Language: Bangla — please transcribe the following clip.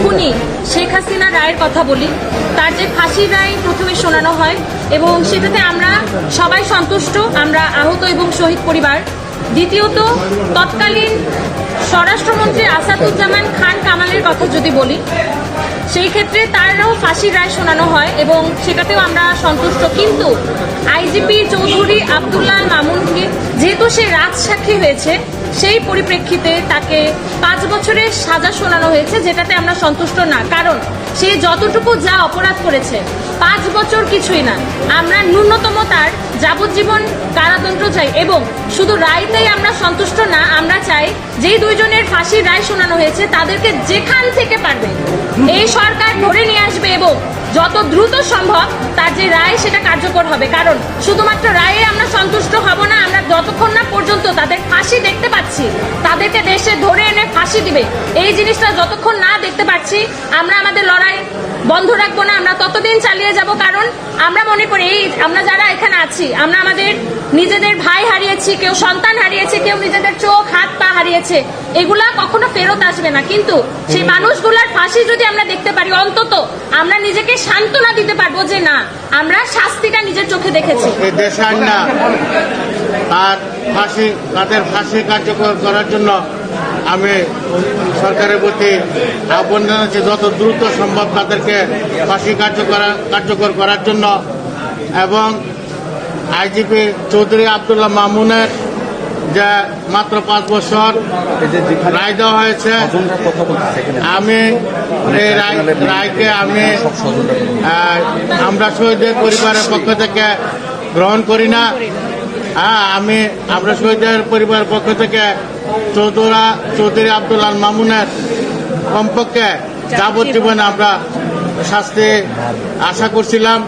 খুনি শেখ হাসিনা রায়ের কথা বলি, তার যে ফাঁসির রায় প্রথমে শোনানো হয় এবং সেটাতে আমরা সবাই সন্তুষ্ট, আমরা আহত এবং শহীদ পরিবার। দ্বিতীয়ত, তৎকালীন স্বরাষ্ট্রমন্ত্রী আসাদুজ্জামান খান কামালের কথা যদি বলি, সেই ক্ষেত্রে তারও ফাঁসির রায় শোনানো হয় এবং সেটাতেও আমরা সন্তুষ্ট। কিন্তু আইজিপি চৌধুরী আব্দুল্লাহ মামুনকে যেহেতু সে রাজসাক্ষী হয়েছে, সেই পরিপ্রেক্ষিতে তাকে 5 বছরের সাজা শোনানো হয়েছে, যেটাতে আমরা সন্তুষ্ট না। কারণ সে যতটুকু যা অপরাধ করেছে 5 বছর কিছুই না, আমরা ন্যূনতম তার যাবজ্জীবন কারাদণ্ড চাই। এবং শুধু রায়তেই আমরা সন্তুষ্ট না, আমরা চাই যেই 2 জনের ফাঁসির রায় শোনানো হয়েছে তাদেরকে যেখান থেকে পারবে এই সরকার ধরে নিয়ে আসবে এবং যত দ্রুত সম্ভব তার যে রায় সেটা কার্যকর হবে। কারণ শুধুমাত্র রায়ে আমরা সন্তুষ্ট হব না, আমরা যতক্ষণ না পর্যন্ত তাদের ফাঁসি দেখতে পাচ্ছি, তাদেরকে দেশে ধরে এনে ফাঁসি দিবে, এই জিনিসটা যতক্ষণ না দেখতে পাচ্ছি আমরা আমাদের লড়াই বন্ধ রাখবো না, আমরা ততদিন চালিয়ে যাব। কারণ আমরা মনে করি আমরা যারা এখানে আছি, আমরা আমাদের নিজেদের ভাই হারিয়েছি, কেউ সন্তান হারিয়েছে, কেউ নিজেদের চোখ হাত পা হারিয়েছে, এগুলা কখনো ফেরত আসবে না। কিন্তু সেই মানুষগুলার ফাঁসি যদি আমরা দেখতে পারি, অন্তত আমরা নিজেকে সান্ত্বনা দিতে পারবো যে না, আমরা শাস্তিটা নিজের চোখে দেখেছি। তাদের ফাঁসি কার্যকর করার জন্য আমি সরকারের প্রতি আহ্বান জানাচ্ছি যত দ্রুত সম্ভব তাদেরকে ফাঁসি কার্যকর করার জন্য। এবং আইজিপি চৌধুরী আব্দুল্লাহ মামুনের যে মাত্র 5 বছর রায় দেওয়া হয়েছে, আমি এই রায়কে আমরা শহীদের পরিবারের পক্ষ থেকে গ্রহণ করি না। আমরা শহীদের পরিবারের পক্ষ থেকে চৌধুরী আব্দুল্লাহ মামুনের কমপক্ষে যাবজ্জীবনে আমরা শাস্তি আশা করছিলাম।